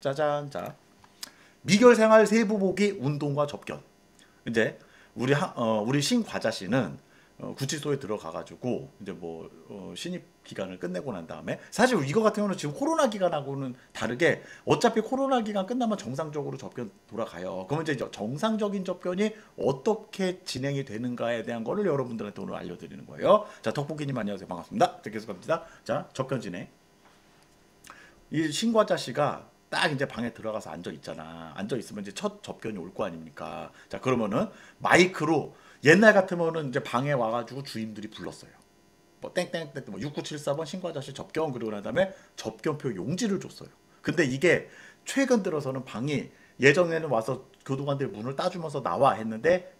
짜잔. 자, 미결생활 세부 보기 운동과 접견. 이제 우리 신과자 씨는 구치소에 들어가가지고 이제 뭐 신입 기간을 끝내고 난 다음에 사실 이거 같은 경우는 지금 코로나 기간하고는 다르게 어차피 코로나 기간 끝나면 정상적으로 접견 돌아가요. 그러면 이제 정상적인 접견이 어떻게 진행이 되는가에 대한 거를 여러분들한테 오늘 알려드리는 거예요. 자, 덕복이님 안녕하세요. 반갑습니다. 자, 계속 갑니다. 자, 접견 진행. 이 신과자 씨가 딱 이제 방에 들어가서 앉아 있잖아. 앉아 있으면 이제 첫 접견이 올 거 아닙니까? 자, 그러면은 마이크로 옛날 같으면은 이제 방에 와가지고 주임들이 불렀어요. 뭐 땡땡땡 뭐 6974번 신과자 씨 접견 그러고 난 다음에 접견표 용지를 줬어요. 근데 이게 최근 들어서는 방이 예전에는 와서 교도관들 문을 따주면서 나와 했는데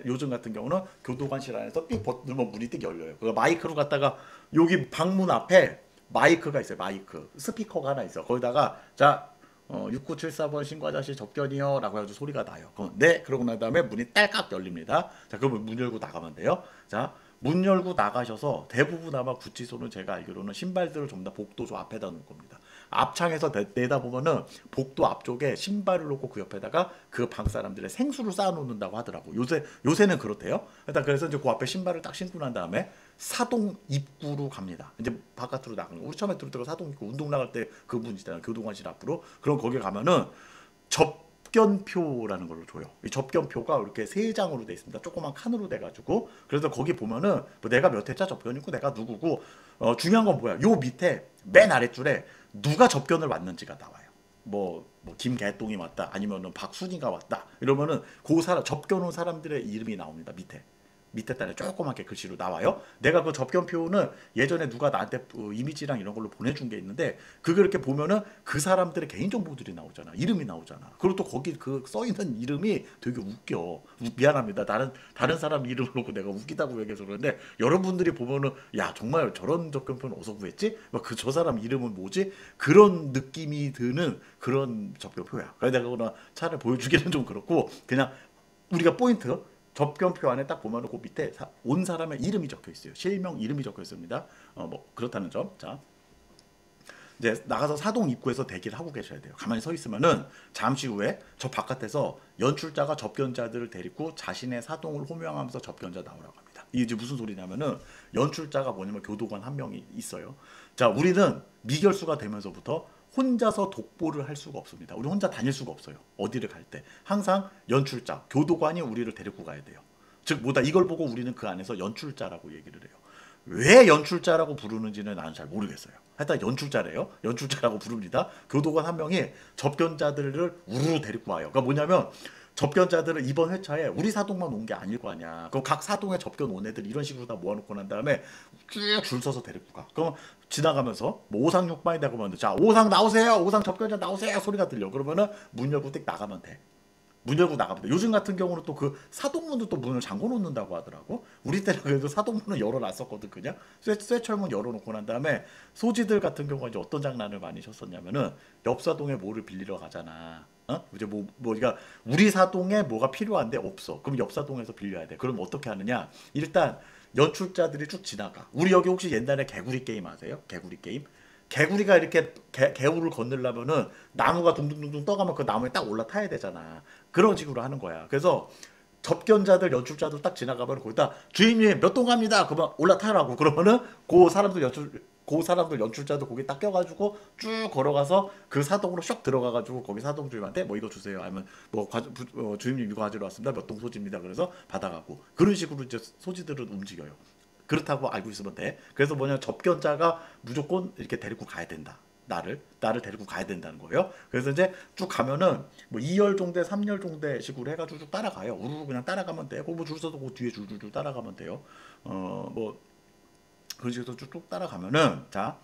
요즘 같은 경우는 교도관실 안에서 삑 누르면 문이 띡 열려요. 그 마이크로 갖다가 여기 방문 앞에 마이크가 있어요. 마이크 스피커가 하나 있어. 거기다가 자 6974번 신과자씨 접견이요 라고 해가지고 소리가 나요. 네, 그러고 난 다음에 문이 딸깍 열립니다. 자, 그러면 문 열고 나가면 돼요. 자, 문 열고 나가셔서 대부분 아마 구치소는 제가 알기로는 신발들을 전부 다 복도 저 앞에다 놓을 겁니다. 앞창에서 내다보면은 복도 앞쪽에 신발을 놓고 그 옆에다가 그 방 사람들의 생수를 쌓아놓는다고 하더라고. 요새는 그렇대요. 일단 그래서 이제 그 앞에 신발을 딱 신고 난 다음에 사동 입구로 갑니다. 이제 바깥으로 나가는 거. 우리 처음에 들을 때가 사동 입구 운동 나갈 때 그 문 있잖아요. 교도관실 앞으로. 그럼 거기 가면은 접견표라는 걸로 줘요. 이 접견표가 이렇게 세 장으로 돼 있습니다. 조그만 칸으로 돼가지고 그래서 거기 보면은 뭐 내가 몇 회차 접견이고 내가 누구고 중요한 건 뭐야? 요 밑에 맨 아랫줄에 누가 접견을 왔는지가 나와요. 뭐 김개똥이 왔다 아니면은 박순이가 왔다 이러면은 그 사람 접견 온 사람들의 이름이 나옵니다. 밑에 단에 조그맣게 글씨로 나와요. 내가 그 접견표는 예전에 누가 나한테 이미지랑 이런 걸로 보내준 게 있는데 그거 이렇게 보면은 그 사람들의 개인정보들이 나오잖아. 이름이 나오잖아. 그리고 또 거기 그 써있는 이름이 되게 웃겨. 미안합니다. 다른 사람 이름을 놓고 내가 웃기다고 얘기해서 그러는데 여러분들이 보면은 야 정말 저런 접견표는 어디서 구했지? 저 사람 이름은 뭐지? 그런 느낌이 드는 그런 접견표야. 그래서 내가 그거는 차를 보여주기는 좀 그렇고 그냥 우리가 포인트 접견표 안에 딱 보면 그 밑에 온 사람의 이름이 적혀 있어요. 실명 이름이 적혀 있습니다. 뭐 그렇다는 점. 자, 이제 나가서 사동 입구에서 대기를 하고 계셔야 돼요. 가만히 서 있으면은 잠시 후에 저 바깥에서 연출자가 접견자들을 데리고 자신의 사동을 호명하면서 접견자 나오라고 합니다. 이게 이제 무슨 소리냐면은 연출자가 뭐냐면 교도관 한 명이 있어요. 자, 우리는 미결수가 되면서부터 혼자서 독보를 할 수가 없습니다. 우리 혼자 다닐 수가 없어요. 어디를 갈 때. 항상 연출자, 교도관이 우리를 데리고 가야 돼요. 즉 뭐다 이걸 보고 우리는 그 안에서 연출자라고 얘기를 해요. 왜 연출자라고 부르는지는 나는 잘 모르겠어요. 하여튼 연출자래요. 연출자라고 부릅니다. 교도관 한 명이 접견자들을 우르르 데리고 와요. 그러니까 뭐냐면 접견자들은 이번 회차에 우리 사동만 온 게 아닐 거 아니야. 그럼 각 사동에 접견 온 애들 이런 식으로 다 모아놓고 난 다음에 쭉 줄 서서 데리고 가. 그럼 지나가면서 뭐 오상 육방이다 그러면 자 오상 나오세요. 오상 접견자 나오세요. 소리가 들려. 그러면은 문 열고 띡 나가면 돼. 문 열고 나가면 돼. 요즘 같은 경우는 또 그 사동문도 또 문을 잠궈 놓는다고 하더라고. 우리 때는 그래도 사동문을 열어놨었거든. 그냥 쇠철문 열어놓고 난 다음에 소지들 같은 경우가 이제 어떤 장난을 많이 쳤었냐면은 옆 사동에 뭐를 빌리러 가잖아. 이제 그러니까 우리 사동에 뭐가 필요한데 없어. 그럼 옆 사동에서 빌려야 돼. 그럼 어떻게 하느냐? 일단 연출자들이 쭉 지나가. 우리 여기 혹시 옛날에 개구리 게임 아세요? 개구리 게임? 개구리가 이렇게 개울을 건너려면은 나무가 둥둥둥둥 떠가면 그 나무에 딱 올라타야 되잖아. 그런 식으로 하는 거야. 그래서 접견자들 연출자들 딱 지나가면 거기다 주임님 몇 동 갑니다. 그러면 올라타라고. 그러면은 그 사람들 연출자도 거기 딱 껴가지고 쭉 걸어가서 그 사동으로 쏙 들어가가지고 거기 사동 주임한테 뭐 이거 주세요. 아니면 뭐 주임님 이거 가지러 왔습니다. 몇 동 소지입니다. 그래서 받아가고 그런 식으로 이제 소지들은 움직여요. 그렇다고 알고 있으면 돼. 그래서 뭐냐 접견자가 무조건 이렇게 데리고 가야 된다. 나를 데리고 가야 된다는 거예요. 그래서 이제 쭉 가면은 뭐 2열 종대, 3열 종대 식으로 해가지고 쭉 따라가요. 우르르 그냥 따라가면 돼. 뭐줄 서도 그 뒤에 줄줄줄 따라가면 돼요. 뭐 그런 식으로 쭉 따라가면은 자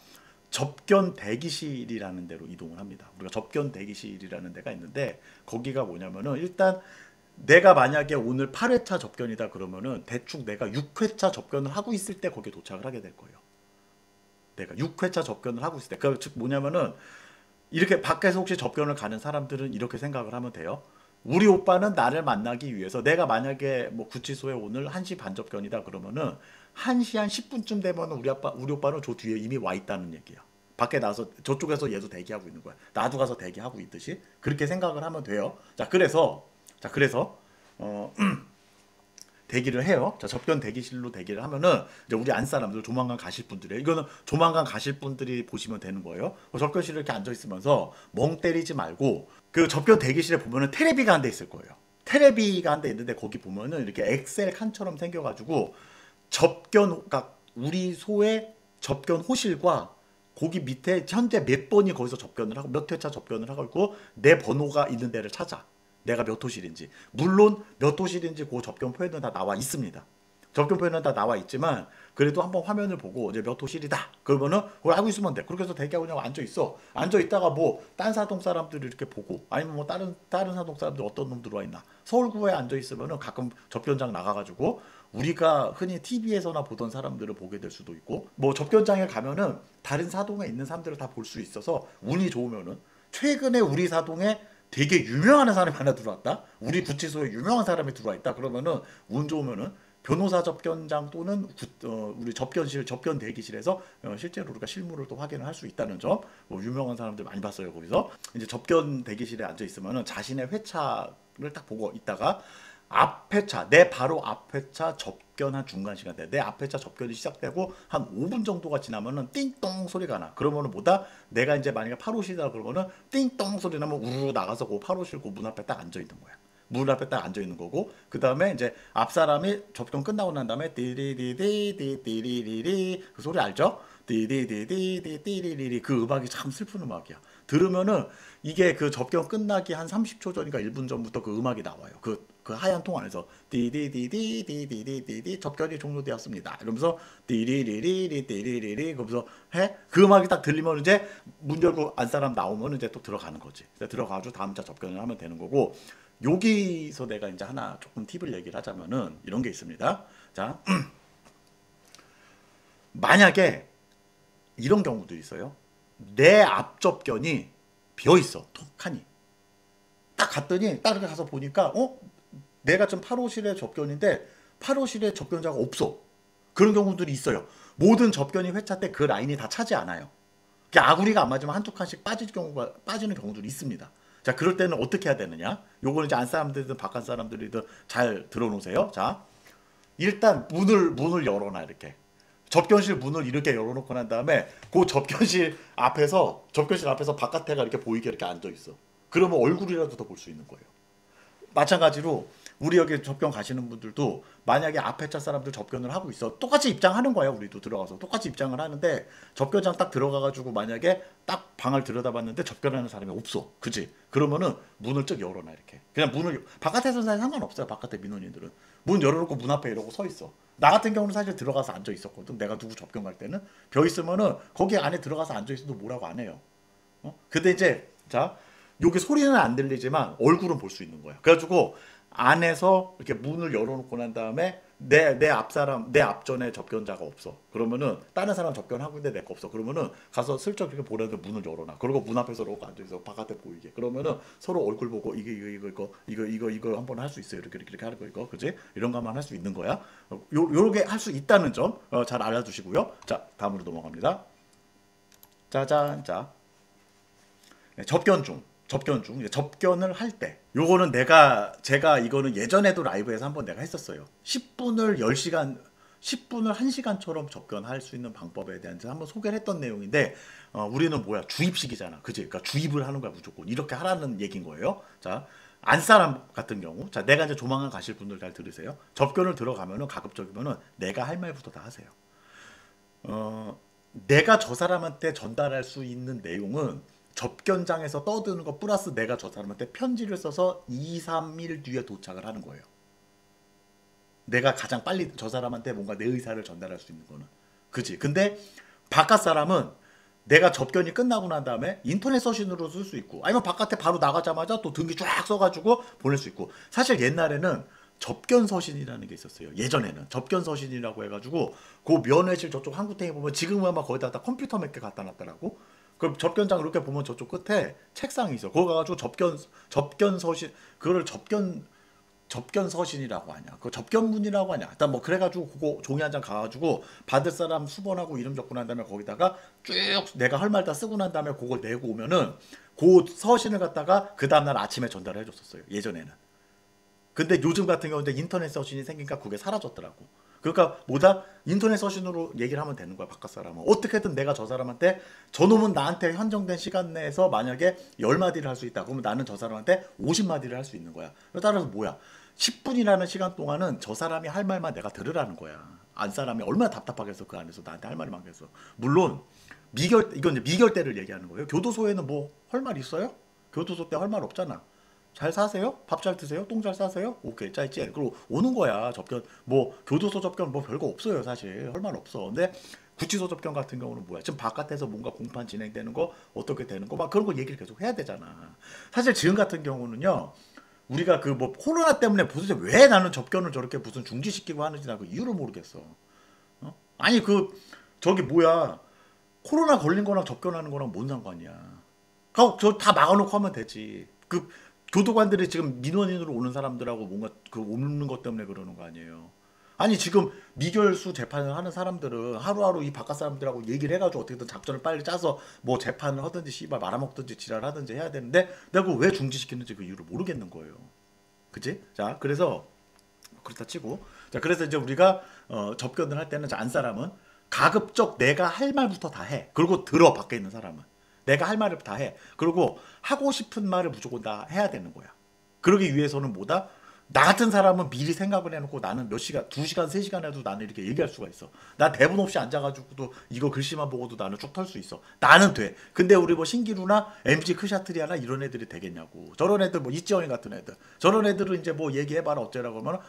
접견 대기실이라는 데로 이동을 합니다. 우리가 접견 대기실이라는 데가 있는데 거기가 뭐냐면은 일단 내가 만약에 오늘 8회차 접견이다 그러면은 대충 내가 6회차 접견을 하고 있을 때 거기에 도착을 하게 될 거예요. 내가 6회차 접견을 하고 있을 때. 그 즉 뭐냐면은 이렇게 밖에서 혹시 접견을 가는 사람들은 이렇게 생각을 하면 돼요. 우리 오빠는 나를 만나기 위해서 내가 만약에 뭐 구치소에 오늘 1시 반 접견이다 그러면은 1시 한 10분쯤 되면 우리 오빠는 저 뒤에 이미 와 있다는 얘기야. 밖에 나서 저쪽에서 얘도 대기하고 있는 거야. 나도 가서 대기하고 있듯이 그렇게 생각을 하면 돼요. 자 그래서 어, 대기를 해요. 자, 접견 대기실로 대기를 하면은 이제 우리 안 사람들 조만간 가실 분들이 이거는 조만간 가실 분들이 보시면 되는 거예요. 접견실에 이렇게 앉아 있으면서 멍 때리지 말고 그 접견 대기실에 보면은 테레비가 한 대 있을 거예요. 테레비가 한 대 있는데 거기 보면은 이렇게 엑셀 칸처럼 생겨가지고 그러니까 우리 소의 접견 호실과 거기 밑에 현재 몇 번이 거기서 접견을 하고 몇 회차 접견을 하고 있고 내 번호가 있는 데를 찾아. 내가 몇 호실인지. 물론 몇 호실인지 그 접견표에는 다 나와 있습니다. 접견표에는 다 나와 있지만 그래도 한번 화면을 보고 이제 몇 호실이다. 그러면은 그걸 알고 있으면 돼. 그렇게 해서 대기하고 그냥 앉아 있어. 앉아 있다가 뭐 딴 사동 사람들이 이렇게 보고 아니면 뭐 다른 사동 사람들 어떤 놈 들어와 있나. 서울구에 앉아 있으면은 가끔 접견장 나가가지고 우리가 흔히 TV에서나 보던 사람들을 보게 될 수도 있고 뭐 접견장에 가면은 다른 사동에 있는 사람들을 다 볼 수 있어서 운이 좋으면은 최근에 우리 사동에 되게 유명한 사람이 하나 들어왔다. 우리 구치소에 유명한 사람이 들어와 있다. 그러면은 운 좋으면은 변호사 접견장 또는 우리 접견실 접견 대기실에서 실제로 우리가 실물을 또 확인을 할 수 있다는 점. 뭐 유명한 사람들 많이 봤어요. 거기서 이제 접견 대기실에 앉아 있으면은 자신의 회차를 딱 보고 있다가 앞 회차 내 바로 앞 회차 접견한 중간 시간대 내 앞 회차 접견이 시작되고 한 5분 정도가 지나면은 띵똥 소리가 나. 그러면은 뭐다 내가 이제 만약에 8호실이다 그러면은 띵똥 소리 나면 우르르 나가서 그 8호실 그 문 앞에 딱 앉아 있는 거야. 문 앞에 딱 앉아 있는 거고 그 다음에 이제 앞 사람이 접견 끝나고 난 다음에 띠리리리리리리리 그 소리 알죠? 띠리리리리리리리 그 음악이 참 슬픈 음악이야. 들으면은 이게 그 접견 끝나기 한 30초 전인가 1분 전부터 그 음악이 나와요. 그 하얀 통 안에서 디디디디디디디디디 접견이 종료되었습니다. 이러면서 디리리리리 디리리리 그러면서 해? 그 음악이 딱 들리면 이제 문 열고 안 사람 나오면 이제 또 들어가는 거지. 들어가가지고 다음 차 접견을 하면 되는 거고 여기서 내가 이제 하나 조금 팁을 얘기를 하자면은 이런 게 있습니다. 자, 만약에 이런 경우도 있어요. 내 앞접견이 비어 있어. 톡하니. 딱 갔더니 딱 이렇게 가서 보니까 내가 좀 8호실에 접견인데 8호실에 접견자가 없어. 그런 경우들이 있어요. 모든 접견이 회차 때 그 라인이 다 차지 않아요. 아구리가 안 맞으면 한두 칸씩 빠지는 경우들이 있습니다. 자, 그럴 때는 어떻게 해야 되느냐? 요거는 이제 안 사람들이든 바깥 사람들이든 잘 들어놓으세요. 자, 일단 문을 열어놔 이렇게. 접견실 문을 이렇게 열어놓고 난 다음에 그 접견실 앞에서 바깥에가 이렇게 보이게 이렇게 앉아 있어. 그러면 얼굴이라도 더 볼 수 있는 거예요. 마찬가지로 우리 여기 접견 가시는 분들도 만약에 앞에 차 사람들 접견을 하고 있어. 똑같이 입장하는 거야. 우리도 들어가서 똑같이 입장을 하는데 접견장 딱 들어가가지고 만약에 딱 방을 들여다봤는데 접견하는 사람이 없어. 그지? 그러면은 문을 쭉 열어놔 이렇게. 그냥 문을 바깥에서는 사실 상관없어요. 바깥에 민원인들은 문 열어놓고 문 앞에 이러고 서 있어. 나 같은 경우는 사실 들어가서 앉아 있었거든. 내가 누구 접견 갈 때는 벼 있으면은 거기 안에 들어가서 앉아 있어도 뭐라고 안 해요. 근데 이제 자 여기 소리는 안 들리지만 얼굴은 볼 수 있는 거야. 그래가지고 안에서 이렇게 문을 열어놓고 난 다음에 내 앞전에 접견자가 없어. 그러면은 다른 사람 접견하고 있는데 내 거 없어. 그러면은 가서 슬쩍 이렇게 보려는데 문을 열어놔. 그리고 문 앞에서 이러고 앉아있어. 바깥에 보이게. 그러면은 서로 얼굴 보고 이거 한번 할 수 있어요. 이렇게 하는 거 이거. 그지? 이런 거만 할 수 있는 거야. 요렇게 할 수 있다는 점 잘 알아두시고요. 자, 다음으로 넘어갑니다. 짜잔. 자, 접견 중 접견을 할 때 요거는 제가 이거는 예전에도 라이브에서 한번 내가 했었어요. 10분을 1시간처럼 접견할 수 있는 방법에 대해서 한번 소개를 했던 내용인데 우리는 뭐야 주입식이잖아. 그지? 그러니까 주입을 하는 거야. 무조건 이렇게 하라는 얘기인 거예요. 자, 안사람 같은 경우 자 내가 이제 조만간 가실 분들 잘 들으세요. 접견을 들어가면은 가급적이면은 내가 할 말부터 다 하세요. 내가 저 사람한테 전달할 수 있는 내용은 접견장에서 떠드는 거 플러스 내가 저 사람한테 편지를 써서 2, 3일 뒤에 도착을 하는 거예요. 내가 가장 빨리 저 사람한테 뭔가 내 의사를 전달할 수 있는 거는. 그치? 근데 바깥 사람은 내가 접견이 끝나고 난 다음에 인터넷 서신으로 쓸 수 있고 아니면 바깥에 바로 나가자마자 또 등기 쫙 써가지고 보낼 수 있고 사실 옛날에는 접견 서신이라는 게 있었어요. 예전에는 접견 서신이라고 해가지고 그 면회실 저쪽 한구탱이 보면 지금은 아마 거의 다 컴퓨터 몇 개 갖다 놨더라고. 그럼 접견장 이렇게 보면 저쪽 끝에 책상이 있어. 거기 가가지고 접견 서신 그거를 접견 접견 서신이라고 하냐, 그 접견문이라고 하냐. 일단 뭐 그래가지고 그거 종이 한 장 가가지고 받을 사람 수번하고 이름 적고 난 다음에 거기다가 쭉 내가 할 말 다 쓰고 난 다음에 그걸 내고 오면은 그 서신을 갖다가 그 다음날 아침에 전달을 해줬었어요. 예전에는. 근데 요즘 같은 경우는 인터넷 서신이 생기니까 그게 사라졌더라고. 그러니까 뭐다 인터넷 서신으로 얘기를 하면 되는 거야. 바깥 사람은 어떻게든 내가 저 사람한테 저놈은 나한테 한정된 시간 내에서 만약에 10마디를 할 수 있다 그러면 나는 저 사람한테 50마디를 할 수 있는 거야. 따라서 뭐야 10분이라는 시간 동안은 저 사람이 할 말만 내가 들으라는 거야. 안 사람이 얼마나 답답하겠어. 그 안에서 나한테 할 말이 많겠어. 물론 이건 이제 미결 때를 얘기하는 거예요. 교도소에는 뭐 할 말 있어요? 교도소 때 할 말 없잖아. 잘 사세요? 밥 잘 드세요? 똥 잘 싸세요? 오케이 짜있지. 그리고 오는 거야. 접견 뭐 교도소 접견 뭐 별거 없어요. 사실 할 말 없어. 근데 구치소 접견 같은 경우는 뭐야? 지금 바깥에서 뭔가 공판 진행되는 거 어떻게 되는 거 막 그런 거 얘기를 계속 해야 되잖아. 사실 지금 같은 경우는요. 우리가 그 뭐 코로나 때문에 도대체 왜 나는 접견을 저렇게 무슨 중지시키고 하는지 나 그 이유를 모르겠어. 어? 아니 그 저기 뭐야? 코로나 걸린 거랑 접견하는 거랑 뭔 상관이야? 저 다 막아놓고 하면 되지. 그 교도관들이 지금 민원인으로 오는 사람들하고 뭔가 그 오는 것 때문에 그러는 거 아니에요. 아니 지금 미결수 재판을 하는 사람들은 하루하루 이 바깥 사람들하고 얘기를 해가지고 어떻게든 작전을 빨리 짜서 뭐 재판을 하든지 씨발 말아먹든지 지랄하든지 해야 되는데 내가 그걸 왜 중지시키는지 그 이유를 모르겠는 거예요. 그치? 자 그래서 그렇다 치고 자 그래서 이제 우리가 접견을 할 때는 안 사람은 가급적 내가 할 말부터 다 해. 그리고 들어 밖에 있는 사람은. 내가 할 말을 다 해. 그리고 하고 싶은 말을 무조건 다 해야 되는 거야. 그러기 위해서는 뭐다? 나 같은 사람은 미리 생각을 해놓고 나는 몇 시간, 2시간, 3시간 해도 나는 이렇게 얘기할 수가 있어. 나 대본 없이 앉아가지고도 이거 글씨만 보고도 나는 쭉 털 수 있어. 나는 돼. 근데 우리 뭐 신기루나 MG 크샤트리아나 이런 애들이 되겠냐고. 저런 애들 뭐 이지영이 같은 애들. 저런 애들은 이제 뭐 얘기해봐라 어쩌라고 하면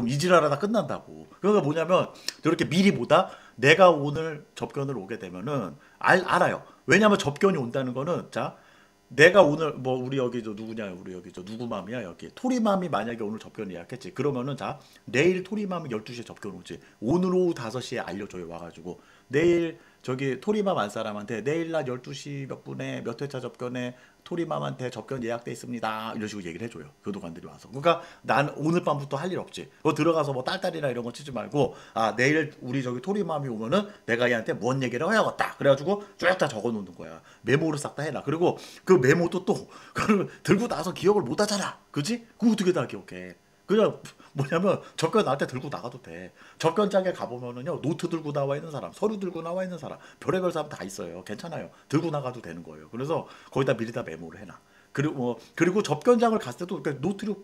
이지랄하다 끝난다고. 그러니까 뭐냐면 저렇게 미리 보다 내가 오늘 접견을 오게 되면은 알아요. 왜냐면 접견이 온다는 거는 자 내가 오늘 뭐 우리 여기 저 누구냐 우리 여기 저 누구맘이야 여기 토리맘이 만약에 오늘 접견 예약했지 그러면은 자 내일 토리맘이 12시에 접견 오지 오늘 오후 5시에 알려줘요 와가지고 내일 저기 토리맘 안 사람한테 내일 날 12시 몇 분에 몇 회차 접견에 토리맘한테 접견 예약돼 있습니다 이런 식으로 얘기를 해줘요 교도관들이 와서. 그러니까 난 오늘 밤부터 할 일 없지. 그 들어가서 뭐 딸딸이나 이런 거 치지 말고 아 내일 우리 저기 토리맘이 오면은 내가 얘한테 뭔 얘기를 해야겠다 그래가지고 쭉 다 적어놓는 거야. 메모를 싹 다 해놔. 그리고 그 메모도 또 그걸 들고 나서 기억을 못 하잖아. 그지? 그거 어떻게 다 기억해? 그냥 뭐냐면 접견 나갈 때 들고 나가도 돼. 접견장에 가보면은요 노트 들고 나와 있는 사람, 서류 들고 나와 있는 사람, 별의별 사람 다 있어요. 괜찮아요. 들고 나가도 되는 거예요. 그래서 거기다 미리 다 메모를 해놔. 그리고 접견장을 갔을 때도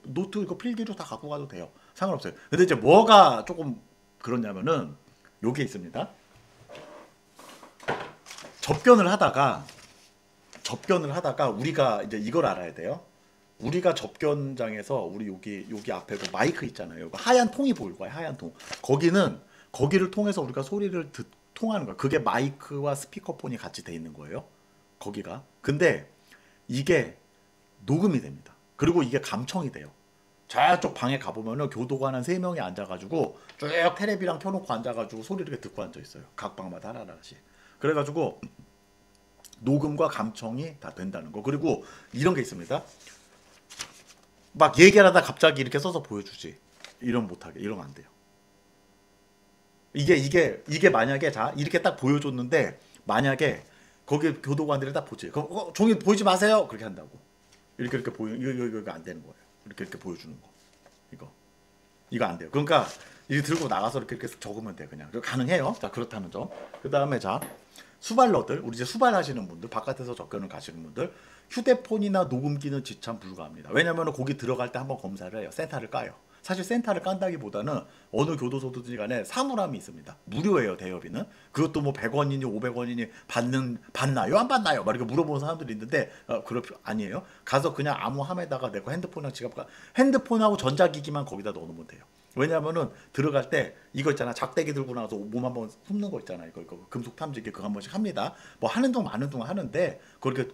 노트 이거 필기로 다 갖고 가도 돼요. 상관없어요. 근데 이제 뭐가 조금 그렇냐면은 요게 있습니다. 접견을 하다가 우리가 이제 이걸 알아야 돼요. 우리가 접견장에서 우리 여기 앞에 그 마이크 있잖아요. 그 하얀 통이 보일 거야. 하얀 통. 거기를 통해서 우리가 소리를 통하는 거야. 그게 마이크와 스피커폰이 같이 돼 있는 거예요. 거기가. 근데 이게 녹음이 됩니다. 그리고 이게 감청이 돼요. 저쪽 방에 가보면은 교도관 한 3명이 앉아가지고 쭉 테레비랑 켜놓고 앉아가지고 소리를 이렇게 듣고 앉아있어요. 각 방마다 하나씩. 그래가지고 녹음과 감청이 다 된다는 거. 그리고 이런 게 있습니다. 막 얘기하다 갑자기 이렇게 써서 보여주지. 이런 못하게. 이러면 안 돼요. 이게 만약에 자 이렇게 딱 보여줬는데 만약에 거기 교도관들이 딱 보지. 종이 보이지 마세요. 그렇게 한다고. 이렇게 이거 안 되는 거예요. 이렇게 보여주는 거. 이거 안 돼요. 그러니까 이거 들고 나가서 이렇게 적으면 돼 그냥. 가능해요. 자 그렇다는 점. 그 다음에 자 수발러들 우리 이제 수발하시는 분들 바깥에서 접견을 가시는 분들 휴대폰이나 녹음기는 지참 불가합니다. 왜냐하면 거기 들어갈 때 한번 검사를 해요. 센터를 까요. 사실 센터를 깐다기보다는 어느 교도소든지 간에 사물함이 있습니다. 무료예요 대여비는. 그것도 뭐 100원이니 500원이니 받나요 안 받나요? 막 이렇게 물어보는 사람들이 있는데 아니에요. 가서 그냥 아무 함에다가 내 거 핸드폰이랑 지갑 핸드폰하고 전자기기만 거기다 넣어놓으면 돼요. 왜냐면은 들어갈 때 이거 있잖아 작대기 들고 나가서 몸 한번 훑는 거 있잖아 이거 금속 탐지기 그거 한 번씩 합니다. 뭐 하는 동안 마는 동안 하는데 그렇게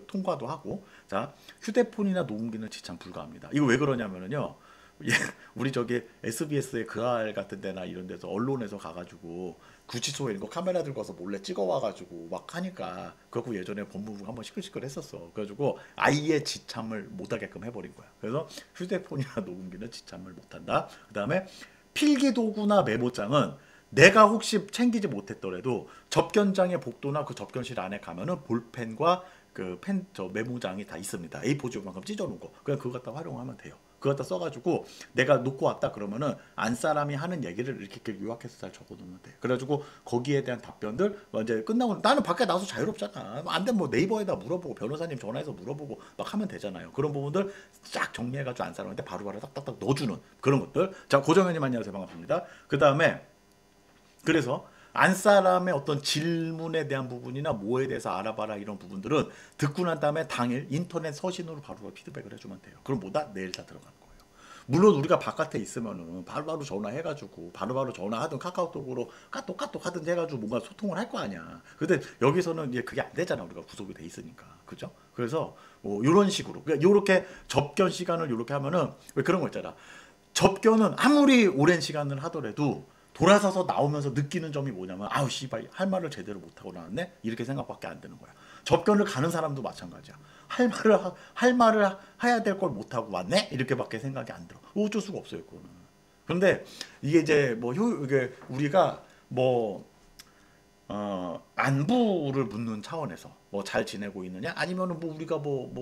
통과도 하고 자 휴대폰이나 녹음기는 지참 불가합니다. 이거 왜 그러냐면은요 예, 우리 저기 SBS의 그알 같은 데나 이런 데서 언론에서 가가지고 구치소에 이거 카메라 들고 와서 몰래 찍어와가지고 막 하니까 그거 예전에 법무부가 한번 시끌시끌 했었어. 그래가지고 아예 지참을 못하게끔 해버린 거야. 그래서 휴대폰이나 녹음기는 지참을 못한다. 그 다음에 필기도구나 메모장은 내가 혹시 챙기지 못했더라도 접견장의 복도나 그 접견실 안에 가면은 볼펜과 그 펜 저 메모장이 다 있습니다. A4 지만큼 찢어놓은 거. 그냥 그거 갖다 활용하면 돼요. 그거 갖다 써가지고 내가 놓고 왔다 그러면은 안 사람이 하는 얘기를 이렇게 요약해서 잘 적어놓으면 돼. 그래가지고 거기에 대한 답변들 이제 끝나고 나는 밖에 나가서 자유롭잖아. 안 되면 뭐 네이버에다 물어보고 변호사님 전화해서 물어보고 막 하면 되잖아요. 그런 부분들 쫙 정리해가지고 안 사람한테 바로바로 딱딱딱 넣어주는 그런 것들. 자, 고정현님 안녕하세요. 반갑습니다. 그 다음에 그래서 안 사람의 어떤 질문에 대한 부분이나 뭐에 대해서 알아봐라 이런 부분들은 듣고 난 다음에 당일 인터넷 서신으로 바로 피드백을 해주면 돼요. 그럼 뭐다? 내일 다 들어가는 거예요. 물론 우리가 바깥에 있으면은 바로바로 전화해가지고 바로바로 전화하든 카카오톡으로 까똑까똑 하든 해가지고 뭔가 소통을 할 거 아니야. 근데 여기서는 이제 그게 안 되잖아. 우리가 구속이 돼 있으니까. 그죠? 그래서 뭐 이런 식으로 그러니까 요렇게 접견 시간을 요렇게 하면은 왜 그런 거 있잖아. 접견은 아무리 오랜 시간을 하더라도 돌아서서 나오면서 느끼는 점이 뭐냐면 아우 씨발 할 말을 제대로 못하고 나왔네 이렇게 생각밖에 안 드는 거야. 접견을 가는 사람도 마찬가지야. 할 말을 해야 될 걸 못하고 왔네 이렇게밖에 생각이 안 들어. 어쩔 수가 없어요 그거는. 그런데 이게 이제 뭐 이게 우리가 뭐 안부를 묻는 차원에서 뭐 잘 지내고 있느냐 아니면은 뭐 우리가 뭐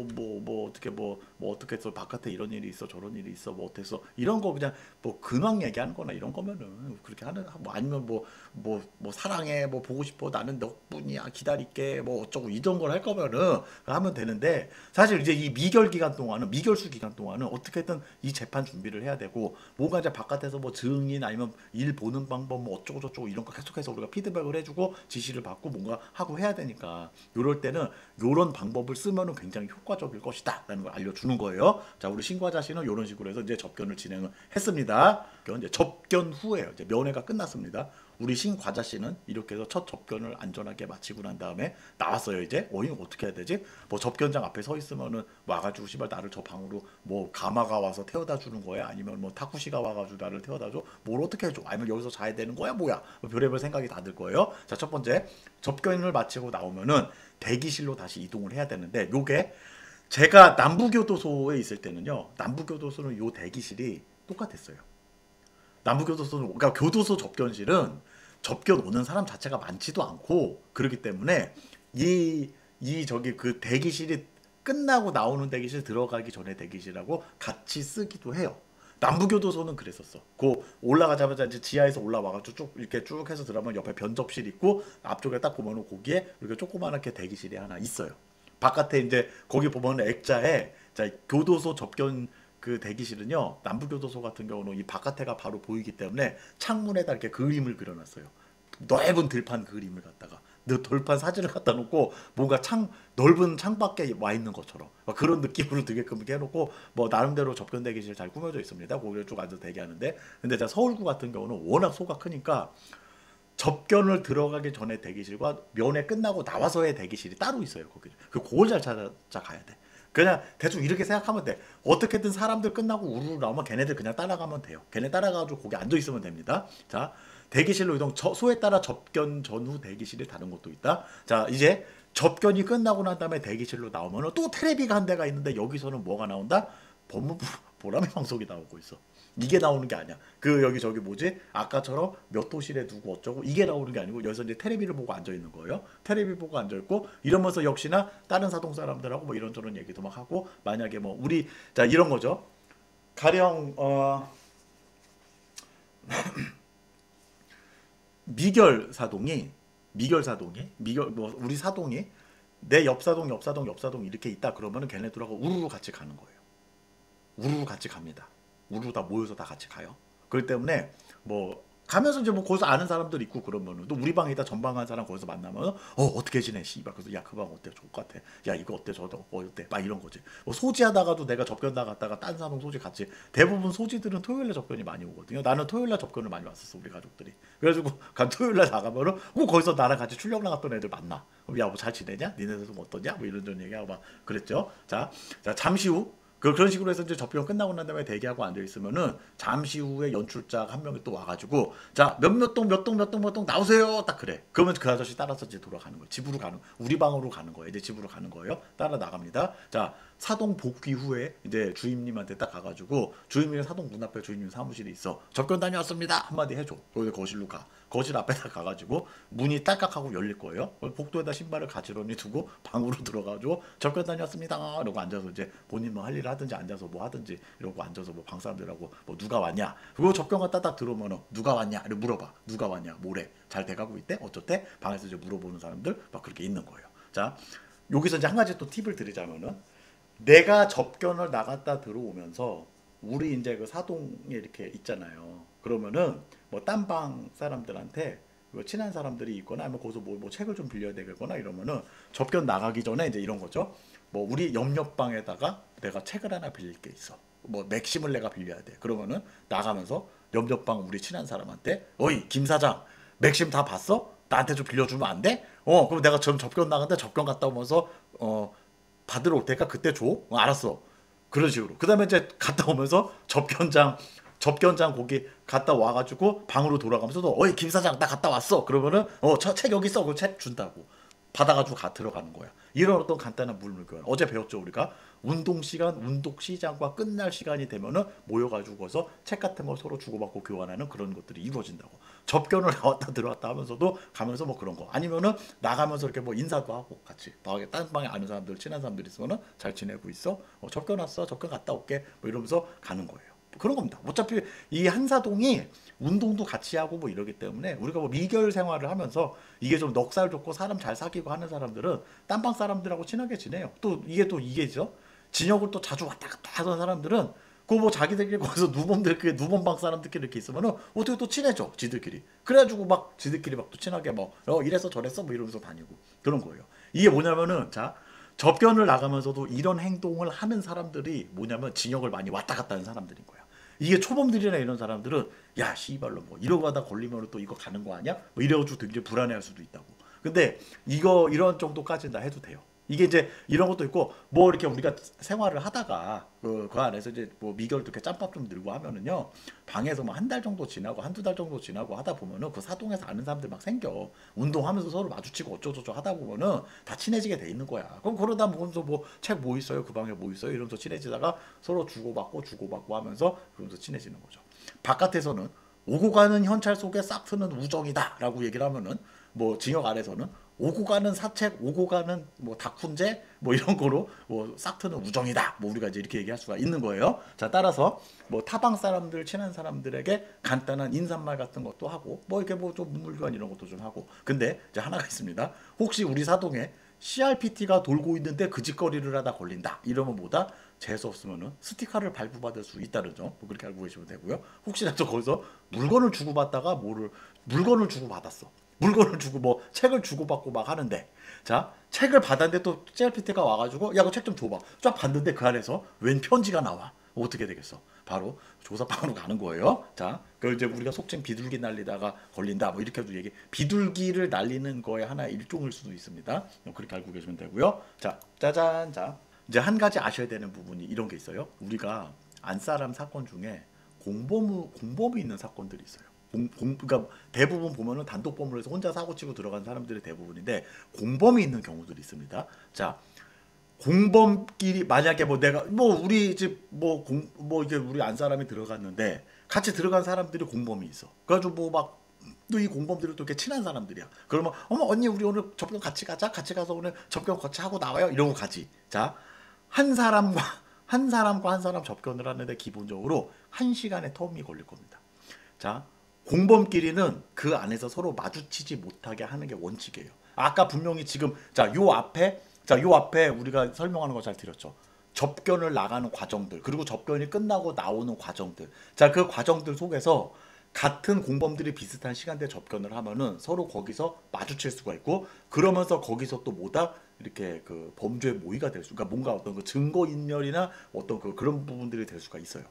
어떻게 뭐 어떻게 해서 바깥에 이런 일이 있어 저런 일이 있어 뭐 어때서 이런 거 그냥 뭐 근황 얘기하는 거나 이런 거면은 그렇게 하는 뭐 아니면 뭐 사랑해 뭐 보고 싶어 나는 덕분이야 기다릴게 뭐 어쩌고 이런 걸 할 거면은 하면 되는데 사실 이제 이 미결 기간 동안은 미결수 기간 동안은 어떻게든 이 재판 준비를 해야 되고 뭔가 이제 바깥에서 뭐 증인 아니면 일 보는 방법 뭐 어쩌고 저쩌고 이런 거 계속해서 우리가 피드백을 해주고 지시를 받고 뭔가 하고 해야 되니까 요럴 때는 요런 방법을 쓰면은 굉장히 효과적일 것이다라는 걸 알려주는 거예요. 자, 우리 신과자 씨는 요런 식으로 해서 이제 접견을 진행을 했습니다. 이제 접견 후에요. 이제 면회가 끝났습니다. 우리 신과자 씨는 이렇게 해서 첫 접견을 안전하게 마치고 난 다음에 나왔어요. 이제 이거 어떻게 해야 되지? 뭐 접견장 앞에 서 있으면은 와가지고 씨발 나를 저 방으로 뭐 가마가 와서 태워다 주는 거야? 아니면 뭐 타쿠시가 와가지고 나를 태워다 줘? 뭘 어떻게 해줘? 아니면 여기서 자야 되는 거야? 뭐야? 뭐 별의별 생각이 다 들 거예요. 자, 첫 번째 접견을 마치고 나오면은 대기실로 다시 이동을 해야 되는데 요게 제가 남부교도소에 있을 때는요. 남부교도소는 요 대기실이 똑같았어요. 남부교도소는 그러니까 교도소 접견실은 접견 오는 사람 자체가 많지도 않고 그렇기 때문에 이 저기 그 대기실이 끝나고 나오는 대기실 들어가기 전에 대기실하고 같이 쓰기도 해요. 남부교도소는 그랬었어. 그 올라가자마자 이제 지하에서 올라와가지고 쭉 이렇게 쭉 해서 들어가면 옆에 변접실 있고 앞쪽에 딱 보면은 거기에 이렇게 조그만하게 대기실이 하나 있어요. 바깥에 이제 거기 보면은 액자에 자 교도소 접견 그 대기실은요 남부교도소 같은 경우는 이 바깥에가 바로 보이기 때문에 창문에다 이렇게 그림을 그려놨어요. 넓은 들판 그림을 갖다가 돌판 사진을 갖다 놓고 뭔가 넓은 창밖에 와 있는 것처럼 그런 느낌으로 되게끔 해놓고 뭐 나름대로 접견 대기실 잘 꾸며져 있습니다. 거기에 쭉 앉아서 대기하는데 근데 자 서울구 같은 경우는 워낙 소가 크니까 접견을 들어가기 전에 대기실과 면회 끝나고 나와서의 대기실이 따로 있어요. 거기 그걸 잘 찾아가야 돼. 그냥 대충 이렇게 생각하면 돼. 어떻게든 사람들 끝나고 우르르 나오면 걔네들 그냥 따라가면 돼요. 걔네 따라가지고 거기 앉아 있으면 됩니다. 자, 대기실로 이동. 소에 따라 접견 전후 대기실이 다른 것도 있다. 자, 이제 접견이 끝나고 난 다음에 대기실로 나오면 또 테레비가 한 대가 있는데 여기서는 뭐가 나온다? 법무부 보람의 방송이 나오고 있어. 이게 나오는 게 아니야. 그 여기 저기 뭐지? 아까처럼 몇 호실에 두고 어쩌고 이게 나오는 게 아니고 여기서 이제 테레비를 보고 앉아 있는 거예요. 테레비 보고 앉아 있고 이러면서 역시나 다른 사동 사람들하고 뭐 이런저런 얘기도 막 하고 만약에 뭐 우리 자 이런 거죠. 가령 미결 사동이 뭐 우리 사동이 내 옆사동 이렇게 있다 그러면은 걔네들하고 우르르 같이 가는 거예요. 우르르 같이 갑니다. 우르르 다 모여서 다 같이 가요. 그렇기 때문에 뭐 가면서 이제 뭐 거기서 아는 사람들 있고 그러면은 또 우리 방에다 전방한 사람 거기서 만나면 어떻게 지내 씨발 그래서 야 그 방 어때 좋을 것 같아 야 이거 어때 저거 어때 막 이런 거지. 뭐 소지하다가도 내가 접견 나갔다가 딴 사람 소지 같이 대부분 소지들은 토요일에 접견이 많이 오거든요. 나는 토요일날 접견을 많이 왔었어 우리 가족들이. 그래가지고 간 토요일날 나가면은 뭐 거기서 나랑 같이 출력 나갔던 애들 만나. 그럼 야 뭐 잘 지내냐 니네들 좀 어떠냐 뭐 이런저런 얘기하고 막 그랬죠. 자 잠시 후 그런 식으로 해서 이제 접견 끝나고 난 다음에 대기하고 앉아 있으면은 잠시 후에 연출자 한 명이 또 와가지고 자 몇몇 동 몇 동 몇 동 몇 동 나오세요 딱 그래. 그러면 그 아저씨 따라서 이제 돌아가는 거예요. 집으로 가는 우리 방으로 가는 거예요. 이제 집으로 가는 거예요. 따라 나갑니다. 자 사동 복귀 후에 이제 주임님한테 딱 가가지고 주임님 사동 문 앞에 주임님 사무실이 있어. 접견 다녀왔습니다 한마디 해줘. 거기 거실로 가. 거실 앞에다 가가지고 문이 딸깍하고 열릴 거예요. 복도에다 신발을 가지런히 두고 방으로 들어가지고 접견 다녔습니다. 이러고 앉아서 이제 본인 뭐 할 일을 하든지 앉아서 뭐 하든지 이러고 앉아서 뭐 방 사람들하고 뭐 누가 왔냐. 그리고 접견 갔다 딱 들어오면은 누가 왔냐. 이렇게 물어봐. 누가 왔냐. 뭐래. 잘 돼가고 있대. 어쩌대. 방에서 이제 물어보는 사람들 막 그렇게 있는 거예요. 자 여기서 이제 한 가지 또 팁을 드리자면은 내가 접견을 나갔다 들어오면서 우리 이제 그 사동에 이렇게 있잖아요. 그러면은 뭐 딴방 사람들한테 친한 사람들이 있거나 아니면 거기서 뭐 책을 좀 빌려야 되겠거나 이러면은 접견 나가기 전에 이제 이런 거죠. 뭐 우리 옆옆방에다가 내가 책을 하나 빌릴 게 있어. 뭐 맥심을 내가 빌려야 돼. 그러면은 나가면서 옆옆방 우리 친한 사람한테 어이 김 사장 맥심 다 봤어? 나한테 좀 빌려주면 안 돼? 그럼 내가 좀 접견 나갔는데 접견 갔다 오면서 받으러 올 테니까 그때 줘. 알았어. 그런 식으로. 그 다음에 이제 갔다 오면서 접견장 거기 갔다 와가지고 방으로 돌아가면서도 어이 김 사장 나 갔다 왔어. 그러면은 저 책 여기 있어. 그 책 준다고. 받아가지고 들어가는 거야. 이런 어떤 간단한 물물 교환. 어제 배웠죠 우리가 운동 시간, 운동 시장과 끝날 시간이 되면은 모여가지고 거기서 책 같은 거 서로 주고받고 교환하는 그런 것들이 이루어진다고. 접견을 나왔다 들어왔다 하면서도 가면서 뭐 그런 거. 아니면은 나가면서 이렇게 뭐 인사도 하고 같이 방에 딴 방에 아는 사람들 친한 사람들 있으면은 잘 지내고 있어. 접견 왔어. 접견 갔다 올게. 뭐 이러면서 가는 거예요. 그런 겁니다. 어차피 이 한사동이 운동도 같이 하고 뭐 이러기 때문에 우리가 뭐 미결 생활을 하면서 이게 좀 넉살 좋고 사람 잘 사귀고 하는 사람들은 딴방 사람들하고 친하게 지내요. 또 이게죠. 진역을 또 자주 왔다 갔다 하던 사람들은 그 뭐 자기들끼리 거기서 누범들끼리 누범방 사람들끼리 이렇게 있으면은 어떻게 또 친해져 지들끼리. 그래가지고 막 지들끼리 막 또 친하게 뭐 이래서 저랬어 뭐 이러면서 다니고 그런 거예요. 이게 뭐냐면은 자 접견을 나가면서도 이런 행동을 하는 사람들이 뭐냐면 진역을 많이 왔다 갔다 하는 사람들인 거야. 이게 초범들이나 이런 사람들은 야 씨발로 뭐 이러고 하다 걸리면 또 이거 가는 거 아니야? 뭐 이래가지고 굉장히 불안해할 수도 있다고. 근데 이런 정도까지는 다 해도 돼요. 이게 이제 이런 것도 있고 뭐 이렇게 우리가 생활을 하다가 그 안에서 이제 뭐 미결도 이렇게 짬밥 좀 들고 하면은요 방에서 뭐 한 달 정도 지나고 한두 달 정도 지나고 하다 보면은 그 사동에서 아는 사람들 막 생겨. 운동하면서 서로 마주치고 어쩌고저쩌고 하다 보면은 다 친해지게 돼 있는 거야. 그럼 그러다 보면서 뭐 책 뭐 있어요? 그 방에 뭐 있어요? 이러면서 친해지다가 서로 주고받고 하면서 그러면서 친해지는 거죠. 바깥에서는 오고 가는 현찰 속에 싹 트는 우정이다라고 얘기를 하면은 뭐 징역 아래서는 오고 가는 사책, 오고 가는 뭐 다쿤제 뭐 이런 거로 뭐 싹 트는 우정이다. 뭐 우리가 이제 이렇게 얘기할 수가 있는 거예요. 자, 따라서 뭐 타방 사람들, 친한 사람들에게 간단한 인사말 같은 것도 하고 뭐 이렇게 뭐 좀 문물교환 이런 것도 좀 하고. 근데 이제 하나가 있습니다. 혹시 우리 사동에 CRPT가 돌고 있는데 그 짓거리를 하다 걸린다. 이러면 뭐다? 재수 없으면은 스티커를 발부받을 수 있다는 점. 뭐 그렇게 알고 계시면 되고요. 혹시라도 거기서 물건을 주고받다가 물건을 주고받았어. 물건을 주고 뭐 책을 주고받고 막 하는데 자 책을 받았는데 또 CRPT가 와가지고 야 그 책 좀 줘봐 쫙 봤는데 그 안에서 웬 편지가 나와 어떻게 되겠어 바로 조사방으로 가는 거예요. 자 그걸 이제 우리가 속칭 비둘기 날리다가 걸린다 뭐 이렇게 해도 얘기 비둘기를 날리는 거에 하나의 일종일 수도 있습니다. 그렇게 알고 계시면 되고요. 자 짜잔 자 이제 한 가지 아셔야 되는 부분이 이런 게 있어요. 우리가 안사람 사건 중에 공범이 있는 사건들이 있어요. 그러니까 대부분 보면은 단독범으로 해서 혼자 사고치고 들어간 사람들이 대부분인데 공범이 있는 경우들이 있습니다. 자, 공범끼리 만약에 뭐 내가 뭐 우리 집 뭐 이게 우리 안 사람이 들어갔는데 같이 들어간 사람들이 공범이 있어. 그래가지고 뭐 막 또 이 공범들이 또 이렇게 친한 사람들이야. 그러면 어머 언니 우리 오늘 접견 같이 가자. 같이 가서 오늘 접견 같이 하고 나와요. 이러고 가지. 자, 한 사람과 한 사람 접견을 하는데 기본적으로 1시간의 텀이 걸릴 겁니다. 자. 공범끼리는 그 안에서 서로 마주치지 못하게 하는 게 원칙이에요. 아까 분명히 지금 요 앞에 우리가 설명하는 거 잘 드렸죠. 접견을 나가는 과정들 그리고 접견이 끝나고 나오는 과정들. 자, 그 과정들 속에서 같은 공범들이 비슷한 시간대에 접견을 하면은 서로 거기서 마주칠 수가 있고 그러면서 거기서 또 뭐다 이렇게 그 범죄의 모의가 될 수, 그러니까 뭔가 어떤 그 증거 인멸이나 어떤 그런 부분들이 될 수가 있어요.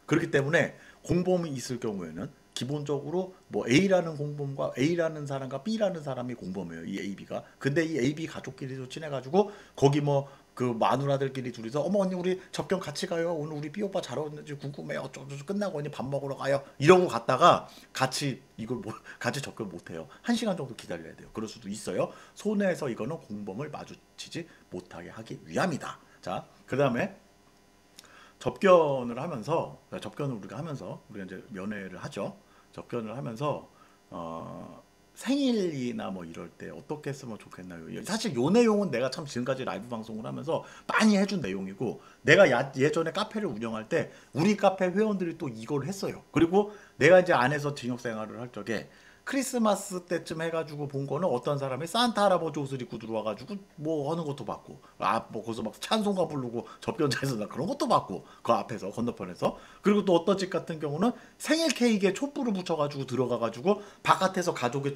그렇기 때문에 공범이 있을 경우에는 기본적으로 뭐 A라는 공범과 A라는 사람과 B라는 사람이 공범이에요. 이 AB가. 근데 이 AB 가족끼리도 친해가지고 거기 뭐 그 마누라들끼리 둘이서 어머 언니 우리 접견 같이 가요. 오늘 우리 삐오빠 잘 왔는지 궁금해요. 어쩌고저쩌고 끝나고 언니 밥 먹으러 가요. 이러고 갔다가 같이 이걸 뭐 같이 접견 못 해요. 1시간 정도 기다려야 돼요. 그럴 수도 있어요. 손해에서 이거는 공범을 마주치지 못하게 하기 위함이다. 자, 그다음에 접견을 우리가 하면서 우리가 이제 면회를 하죠. 접견을 하면서 생일이나 뭐 이럴 때 어떻게 쓰면 좋겠나요? 사실 요 내용은 내가 참 지금까지 라이브 방송을 하면서 많이 해준 내용이고 내가 예전에 카페를 운영할 때 우리 카페 회원들이 또 이걸 했어요. 그리고 내가 이제 안에서 징역 생활을 할 적에 크리스마스 때쯤 해가지고 본 거는 어떤 사람이 산타 할아버지 옷을 입고 들어와가지고 뭐 하는 것도 봤고 뭐 거기서 막 찬송가 부르고 접견자에서 나 그런 것도 봤고 그 앞에서 건너편에서 그리고 또 어떤 집 같은 경우는 생일 케이크에 촛불을 붙여가지고 들어가가지고 바깥에서 가족의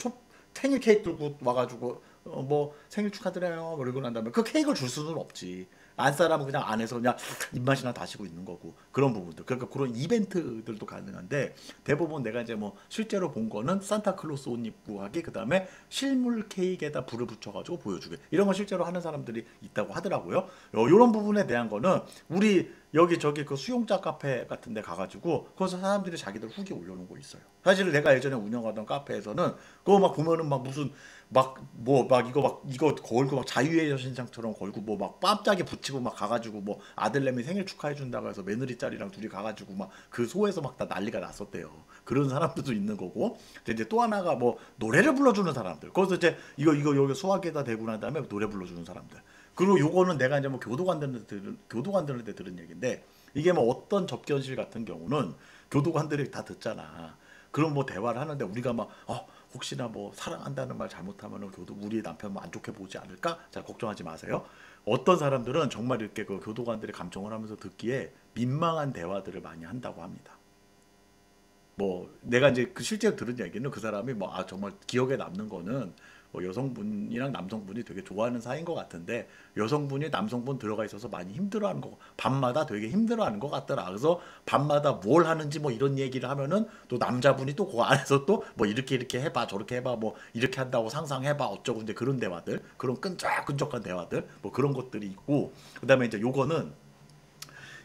생일 케이크 들고 와가지고 뭐 생일 축하드려요 그러고 난 다음에 그 케이크를 줄 수는 없지. 안 사람은 그냥 안에서 그냥 입맛이나 다시고 있는 거고 그런 부분들 그러니까 그런 이벤트들도 가능한데 대부분 내가 이제 뭐 실제로 본 거는 산타클로스 옷 입고 하기 그다음에 실물 케이크에다 불을 붙여가지고 보여주게 이런 거 실제로 하는 사람들이 있다고 하더라고요. 이런 부분에 대한 거는 우리 여기저기 그 수용자 카페 같은 데 가가지고 거기서 사람들이 자기들 후기 올려놓은 거 있어요. 사실 내가 예전에 운영하던 카페에서는 그거 막 보면은 막 무슨 이거 걸고 막 자유의 여신상처럼 걸고 뭐 막 깜짝이 붙이고 막 가가지고 뭐 아들내미 생일 축하해 준다고 해서 며느리 딸이랑 둘이 가가지고 막 그 소에서 막 다 난리가 났었대요. 그런 사람들도 있는 거고 이제 또 하나가 뭐 노래를 불러주는 사람들 거기서 이제 이거 여기 수화기에다 대고 난 다음에 노래 불러주는 사람들 그리고 요거는 내가 이제 뭐 교도관 들을 때 들은 얘기인데 이게 뭐 어떤 접견실 같은 경우는 교도관들이 다 듣잖아. 그럼 뭐 대화를 하는데 우리가 막 혹시나 뭐 사랑한다는 말 잘못하면 우리 남편 뭐 안 좋게 보지 않을까? 자 걱정하지 마세요. 어떤 사람들은 정말 이렇게 그 교도관들이 감정을 하면서 듣기에 민망한 대화들을 많이 한다고 합니다. 뭐 내가 이제 그 실제로 들은 얘기는 그 사람이 뭐 정말 기억에 남는 거는 뭐 여성분이랑 남성분이 되게 좋아하는 사이인 것 같은데 여성분이 남성분 들어가 있어서 많이 힘들어하는 거 밤마다 되게 힘들어하는 것 같더라. 그래서 밤마다 뭘 하는지 뭐 이런 얘기를 하면은 또 남자분이 또 그 안에서 또 뭐 이렇게 해봐 저렇게 해봐 뭐 이렇게 한다고 상상해봐 어쩌고 이제 그런 대화들 그런 끈적끈적한 대화들 뭐 그런 것들이 있고 그다음에 이제 요거는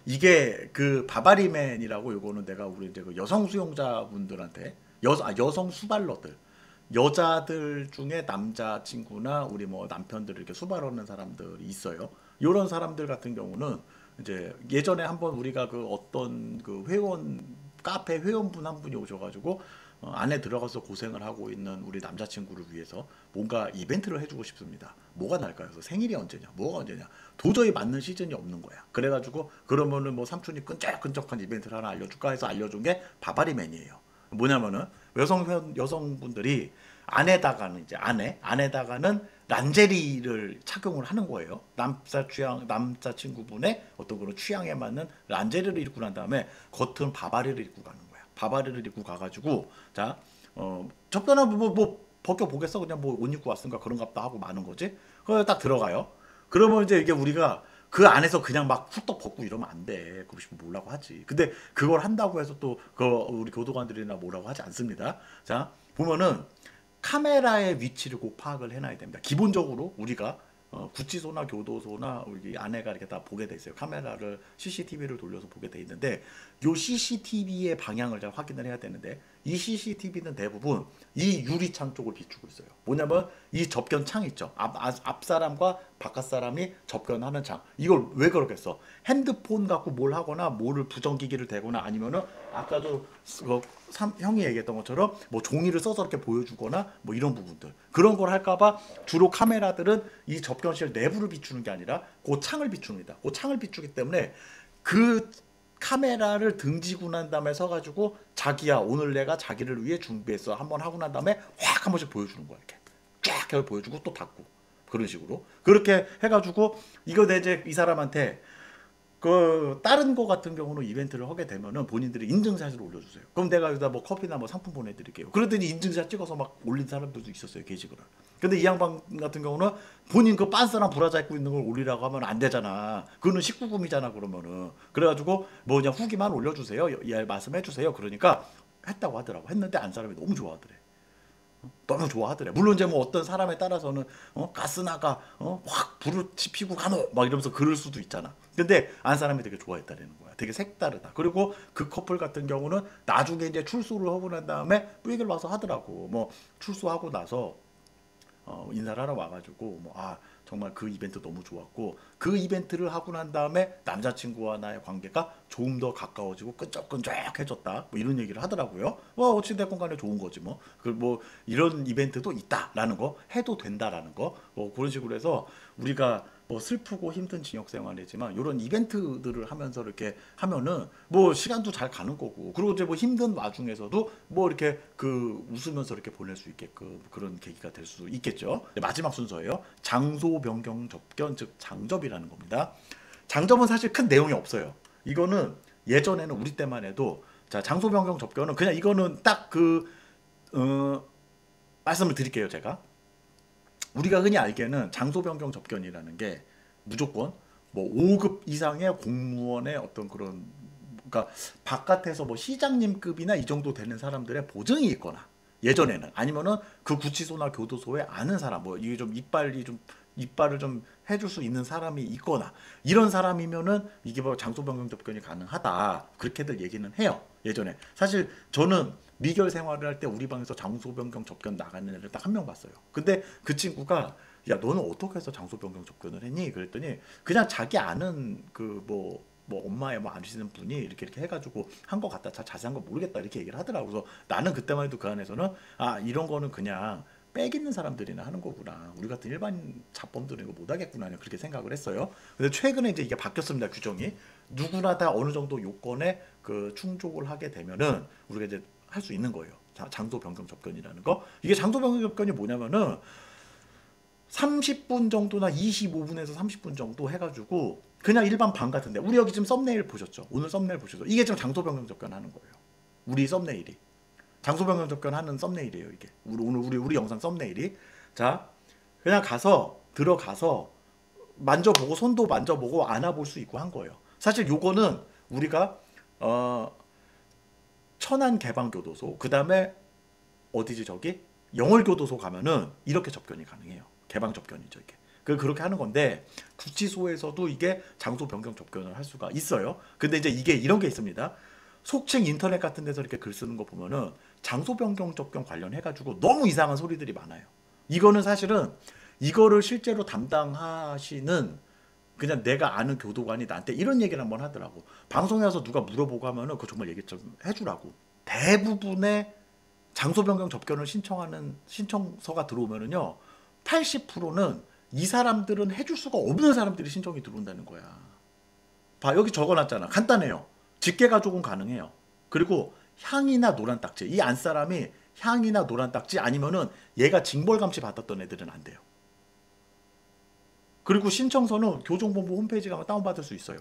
이게 그 바바리맨이라고 요거는 내가 우리 이제 그 여성 수용자분들한테 여성 수발러들 여자들 중에 남자친구나 우리 뭐 남편들을 이렇게 수발하는 사람들이 있어요. 요런 사람들 같은 경우는 이제 예전에 한번 우리가 그 어떤 그 카페 회원분 한 분이 오셔가지고 안에 들어가서 고생을 하고 있는 우리 남자친구를 위해서 뭔가 이벤트를 해주고 싶습니다. 뭐가 날까요? 그래서 생일이 언제냐? 뭐가 언제냐? 도저히 맞는 시즌이 없는 거야. 그래가지고 그러면은 뭐 삼촌이 끈적끈적한 이벤트를 하나 알려줄까 해서 알려준 게 바바리맨이에요. 뭐냐면은 여성분들이 안에다가는 란제리를 착용을 하는 거예요. 남자친구분의 어떤 그런 취향에 맞는 란제리를 입고 난 다음에 겉은 바바리를 입고 가는 거야. 바바리를 입고 가가지고 자 접견하면 뭐 벗겨 보겠어 그냥 뭐 옷 입고 왔으니까 그런갑다 하고 마는 거지. 그래서 딱 들어가요. 그러면 이제 이게 우리가 그 안에서 그냥 막 훌떡 벗고 이러면 안 돼. 그거 싶으면 뭐라고 하지. 근데 그걸 한다고 해서 또 그 우리 교도관들이나 뭐라고 하지 않습니다. 자 보면은 카메라의 위치를 꼭 파악을 해놔야 됩니다. 기본적으로 우리가 구치소나 교도소나 우리 아내가 이렇게 다 보게 돼 있어요. 카메라를 CCTV를 돌려서 보게 돼 있는데 요 CCTV의 방향을 잘 확인을 해야 되는데 이 CCTV는 대부분 이 유리창 쪽을 비추고 있어요. 뭐냐면 이 접견 창 있죠. 앞 사람과 바깥 사람이 접견하는 창. 이걸 왜 그러겠어? 핸드폰 갖고 뭘 하거나 뭐를 부정기기를 대거나 아니면은 아까도 형이 얘기했던 것처럼 뭐 종이를 써서 이렇게 보여주거나 뭐 이런 부분들 그런 걸 할까봐 주로 카메라들은 이 접견실 내부를 비추는 게 아니라 그 창을 비춥니다. 그 창을 비추기 때문에 그 카메라를 등지고 난 다음에 서가지고 자기야 오늘 내가 자기를 위해 준비했어 한번 하고 난 다음에 확 한 번씩 보여주는 거야. 이렇게 쫙 해서 보여주고 또 닫고 그런 식으로 그렇게 해가지고 이거 이제 이 사람한테 그 다른 거 같은 경우는 이벤트를 하게 되면은 본인들이 인증샷을 올려주세요. 그럼 내가 여기다 뭐 커피나 뭐 상품 보내드릴게요. 그러더니 인증샷 찍어서 막 올린 사람들도 있었어요. 게시글을. 근데 이 양반 같은 경우는 본인 그 빤스랑 브라자 입고 있는 걸 올리라고 하면 안 되잖아. 그거는 19금이잖아 그러면은. 그래가지고 뭐 그냥 후기만 올려주세요. 예 말씀해주세요. 그러니까 했다고 하더라고. 했는데 안 사람이 너무 좋아하더래. 너무 좋아하더래. 물론 이제 뭐 어떤 사람에 따라서는 가스나가 확 불을 지피고 가노 막 이러면서 그럴 수도 있잖아. 근데 안 사람이 되게 좋아했다는 거야. 되게 색다르다. 그리고 그 커플 같은 경우는 나중에 이제 출소를 하고 난 다음에 또 얘기를 와서 하더라고. 뭐 출소하고 나서 인사를 하러 와가지고 뭐 정말 그 이벤트 너무 좋았고 그 이벤트를 하고 난 다음에 남자친구와 나의 관계가 조금 더 가까워지고 끈적끈적해졌다 뭐 이런 얘기를 하더라고요. 뭐 어찌됐건 간에 좋은 거지 뭐. 그 뭐 이런 이벤트도 있다라는 거 해도 된다라는 거뭐 그런 식으로 해서 우리가 뭐 슬프고 힘든 징역 생활이지만 이런 이벤트들을 하면서 이렇게 하면은 뭐 시간도 잘 가는 거고 그리고 이제 뭐 힘든 와중에서도 뭐 이렇게 그 웃으면서 이렇게 보낼 수 있게끔 그런 계기가 될 수 있겠죠. 네, 마지막 순서예요. 장소 변경 접견 즉 장접이라는 겁니다. 장접은 사실 큰 내용이 없어요. 이거는 예전에는 우리 때만 해도 자 장소 변경 접견은 그냥 이거는 딱 말씀을 드릴게요 제가. 우리가 흔히 알기에는 장소 변경 접견이라는 게 무조건 뭐 5급 이상의 공무원의 어떤 그런 그러니까 바깥에서 뭐 시장님급이나 이 정도 되는 사람들의 보증이 있거나 예전에는 아니면은 그 구치소나 교도소에 아는 사람 뭐 이게 좀 이빨을 좀 해줄 수 있는 사람이 있거나 이런 사람이면은 이게 뭐 장소 변경 접견이 가능하다 그렇게들 얘기는 해요. 예전에 사실 저는 미결 생활을 할 때 우리 방에서 장소 변경 접견 나가는 애를 딱 한 명 봤어요. 근데 그 친구가 야 너는 어떻게 해서 장소 변경 접견을 했니? 그랬더니 그냥 자기 아는 그 뭐 엄마의 뭐 아시는 분이 이렇게 해가지고 한 것 같다. 자세한 거 모르겠다 이렇게 얘기를 하더라고. 그래서 나는 그때만 해도 그 안에서는 이런 거는 그냥 빽 있는 사람들이나 하는 거구나. 우리 같은 일반 자범들은 이거 못하겠구나 그렇게 생각을 했어요. 근데 최근에 이제 이게 바뀌었습니다. 규정이 누구나 다 어느 정도 요건에 그 충족을 하게 되면은 우리가 이제 할 수 있는 거예요. 장소 변경 접견이라는 거. 이게 장소 변경 접견이 뭐냐면은 30분 정도나 25분에서 30분 정도 해가지고 그냥 일반 방 같은데 우리 여기 지금 썸네일 보셨죠? 오늘 썸네일 보셨죠? 이게 지금 장소 변경 접견 하는 거예요. 우리 썸네일이 장소 변경 접견 하는 썸네일이에요. 이게 우리 영상 썸네일이 자 그냥 들어가서 만져보고 손도 만져보고 안아볼 수 있고 한 거예요. 사실 요거는 우리가 천안개방교도소 그 다음에 어디지 저기 영월교도소 가면은 이렇게 접견이 가능해요. 개방 접견이죠 이게. 그렇게 하는 건데 구치소에서도 이게 장소 변경 접견을 할 수가 있어요. 근데 이제 이게 이런 게 있습니다. 속칭 인터넷 같은 데서 이렇게 글 쓰는 거 보면은 장소 변경 접견 관련해 가지고 너무 이상한 소리들이 많아요. 이거는 사실은 이거를 실제로 담당하시는 그냥 내가 아는 교도관이 나한테 이런 얘기를 한번 하더라고. 방송에 와서 누가 물어보고 하면은 그거 정말 얘기 좀 해주라고. 대부분의 장소 변경 접견을 신청하는 신청서가 들어오면은요, 80%는 이 사람들은 해줄 수가 없는 사람들이 신청이 들어온다는 거야. 봐, 여기 적어놨잖아. 간단해요. 직계 가족은 가능해요. 그리고 향이나 노란 딱지. 이 안 사람이 향이나 노란 딱지 아니면은 얘가 징벌 감시 받았던 애들은 안 돼요. 그리고 신청서는 교정본부 홈페이지 가면 다운받을 수 있어요.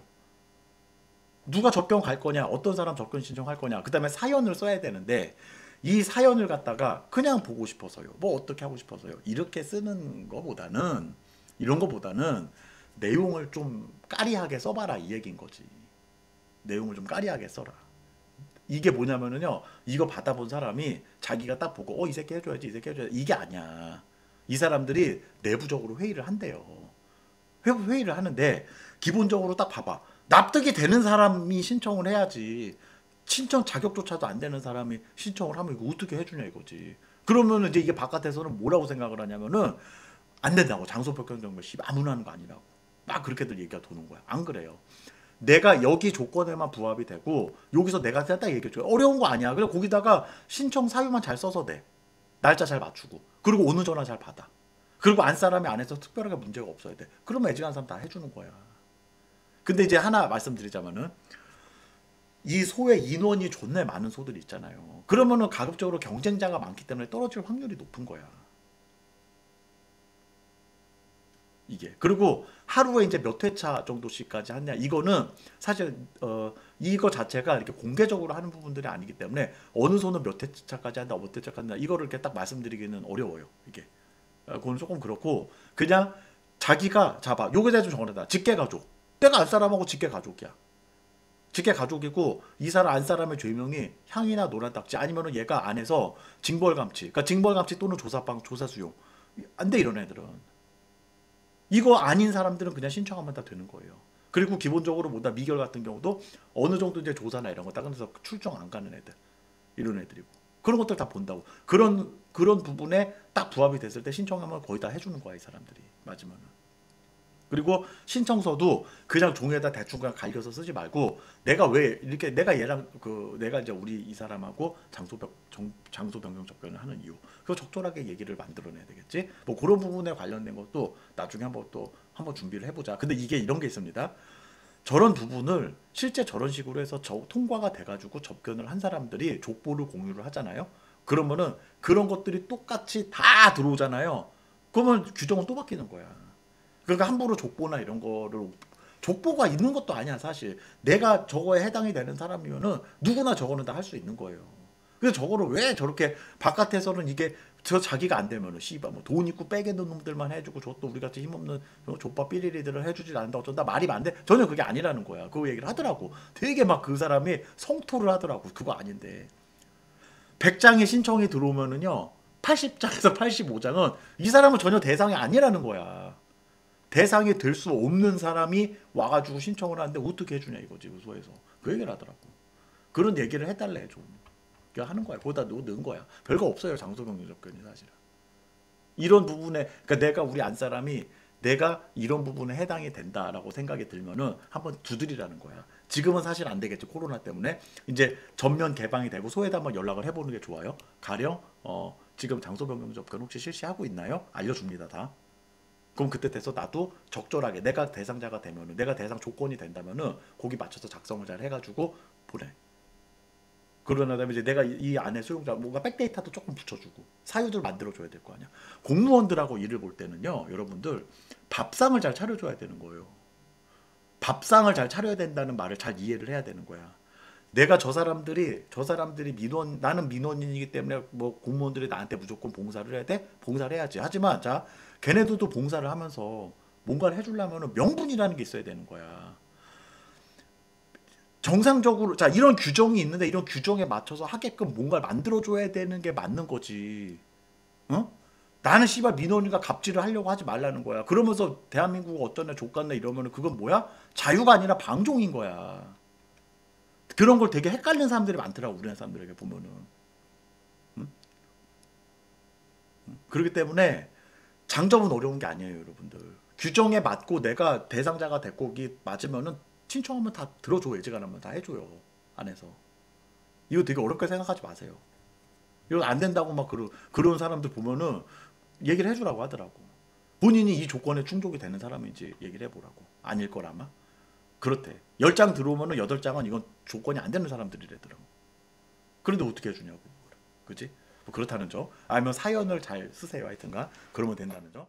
누가 접견 갈 거냐, 어떤 사람 접견 신청할 거냐, 그 다음에 사연을 써야 되는데 이 사연을 갖다가 그냥 보고 싶어서요. 뭐 어떻게 하고 싶어서요. 이렇게 쓰는 거보다는 이런 거보다는 내용을 좀 까리하게 써봐라 이 얘기인 거지. 내용을 좀 까리하게 써라. 이게 뭐냐면은요. 이거 받아본 사람이 자기가 딱 보고 이 새끼 해줘야지 이 새끼 해줘야지 이게 아니야. 이 사람들이 내부적으로 회의를 한대요. 회의를 하는데 기본적으로 딱 봐봐. 납득이 되는 사람이 신청을 해야지. 신청 자격조차도 안 되는 사람이 신청을 하면 이거 어떻게 해주냐 이거지. 그러면 이제 이게 바깥에서는 뭐라고 생각을 하냐면은 안 된다고. 장소 변경 정보 아무나 하는 거 아니라고. 막 그렇게들 얘기가 도는 거야. 안 그래요. 내가 여기 조건에만 부합이 되고 여기서 내가 딱 얘기해줘. 어려운 거 아니야. 그래 거기다가 신청 사유만 잘 써서 돼. 날짜 잘 맞추고. 그리고 오는 전화 잘 받아. 그리고 안 사람이 안에서 특별하게 문제가 없어야 돼. 그러면 애지간한 사람 다 해주는 거야. 근데 이제 하나 말씀드리자면은 이 소의 인원이 존나 많은 소들이 있잖아요. 그러면은 가급적으로 경쟁자가 많기 때문에 떨어질 확률이 높은 거야. 이게. 그리고 하루에 이제 몇 회차 정도씩까지 하냐. 이거는 사실 이거 자체가 이렇게 공개적으로 하는 부분들이 아니기 때문에 어느 소는 몇 회차까지 한다, 몇 회차까지 한다. 이거를 이렇게 딱 말씀드리기는 어려워요. 이게. 그건 조금 그렇고 그냥 자기가 잡아. 요게 대해 좀 적어놔다. 직계가족. 내가 알 사람하고 직계가족이야. 직계 가족이고 이 사람 안 사람의 죄명이 향이나 노란 딱지 아니면은 얘가 안에서 징벌감치, 그러니까 징벌감치 또는 조사방 조사 수용 안 돼 이런 애들은. 이거 아닌 사람들은 그냥 신청하면 다 되는 거예요. 그리고 기본적으로 뭐다 미결 같은 경우도 어느 정도 이제 조사나 이런 거 딱 해서 출정 안 가는 애들 이런 애들이고 그런 것들 다 본다고 그런 부분에 딱 부합이 됐을 때 신청하면 거의 다 해주는 거야 이 사람들이 맞으면은. 그리고 신청서도 그냥 종이에다 대충 그냥 갈겨서 쓰지 말고 내가 왜 이렇게 내가 얘랑 내가 이제 우리 이 사람하고 장소 변경 접견을 하는 이유 그거 적절하게 얘기를 만들어내야 되겠지. 뭐 그런 부분에 관련된 것도 나중에 한번 준비를 해보자. 근데 이게 이런 게 있습니다. 저런 부분을 실제 저런 식으로 해서 통과가 돼가지고 접견을 한 사람들이 족보를 공유를 하잖아요. 그러면은 그런 것들이 똑같이 다 들어오잖아요. 그러면 규정은 또 바뀌는 거야. 그러니까 함부로 족보나 이런 거를 족보가 있는 것도 아니야 사실. 내가 저거에 해당이 되는 사람이면은 누구나 저거는 다 할 수 있는 거예요. 그래서 저거를 왜 저렇게 바깥에서는 이게 저 자기가 안 되면은 씨발 뭐 돈 있고 빼개는 놈들만 해주고 저 또 우리 같이 힘없는 족밥 삐리리들을 해주질 않는다 어쩐다 말이 안 돼. 전혀 그게 아니라는 거야. 그 얘기를 하더라고. 되게 막 그 사람이 성토를 하더라고. 그거 아닌데 100장의 신청이 들어오면은요 80장에서 85장은 이 사람은 전혀 대상이 아니라는 거야. 대상이 될 수 없는 사람이 와가지고 신청을 하는데 어떻게 해주냐 이거지 의소에서 그 얘기를 하더라고. 그런 얘기를 해달래 좀. 하는 거야. 거기다 넣은 거야. 별거 없어요 장소 변경 접견이 사실은. 이런 부분에 그러니까 내가 우리 안 사람이 내가 이런 부분에 해당이 된다라고 생각이 들면은 한번 두드리라는 거야. 지금은 사실 안 되겠죠 코로나 때문에. 이제 전면 개방이 되고 소에다 한번 연락을 해보는 게 좋아요. 가령 지금 장소 변경 접견 혹시 실시하고 있나요? 알려줍니다 다. 그럼 그때 돼서 나도 적절하게 내가 대상자가 되면은 내가 대상 조건이 된다면은 거기 맞춰서 작성을 잘 해가지고 보내. 그러나 다음에 이제 내가 이 안에 수용자 뭔가 백데이터도 조금 붙여주고 사유들 만들어줘야 될 거 아니야. 공무원들하고 일을 볼 때는요, 여러분들 밥상을 잘 차려줘야 되는 거예요. 밥상을 잘 차려야 된다는 말을 잘 이해를 해야 되는 거야. 내가 저 사람들이 민원 나는 민원인이기 때문에 뭐 공무원들이 나한테 무조건 봉사를 해야 돼? 봉사를 해야지. 하지만 자 걔네들도 봉사를 하면서 뭔가를 해주려면 명분이라는 게 있어야 되는 거야. 정상적으로 자 이런 규정이 있는데 이런 규정에 맞춰서 하게끔 뭔가를 만들어줘야 되는 게 맞는 거지. 어? 나는 씨발 민원인과 갑질을 하려고 하지 말라는 거야. 그러면서 대한민국 어떤 애 족같네 이러면은 그건 뭐야? 자유가 아니라 방종인 거야. 그런 걸 되게 헷갈리는 사람들이 많더라고 우리나라 사람들에게 보면은. 응? 그렇기 때문에 장점은 어려운 게 아니에요 여러분들. 규정에 맞고 내가 대상자가 됐고 거기 맞으면은 신청하면 다 들어줘. 예지간하면 다 해줘요 안에서. 이거 되게 어렵게 생각하지 마세요. 이거 안 된다고 막 그런 사람들 보면은 얘기를 해주라고 하더라고. 본인이 이 조건에 충족이 되는 사람인지 얘기를 해보라고. 아닐 거라마. 그렇대. 10장 들어오면은 8장은 이건 조건이 안 되는 사람들이래더라고. 그런데 어떻게 해주냐고. 그지? 뭐 그렇다는 점. 아니면 사연을 잘 쓰세요 하여튼가. 그러면 된다는 점.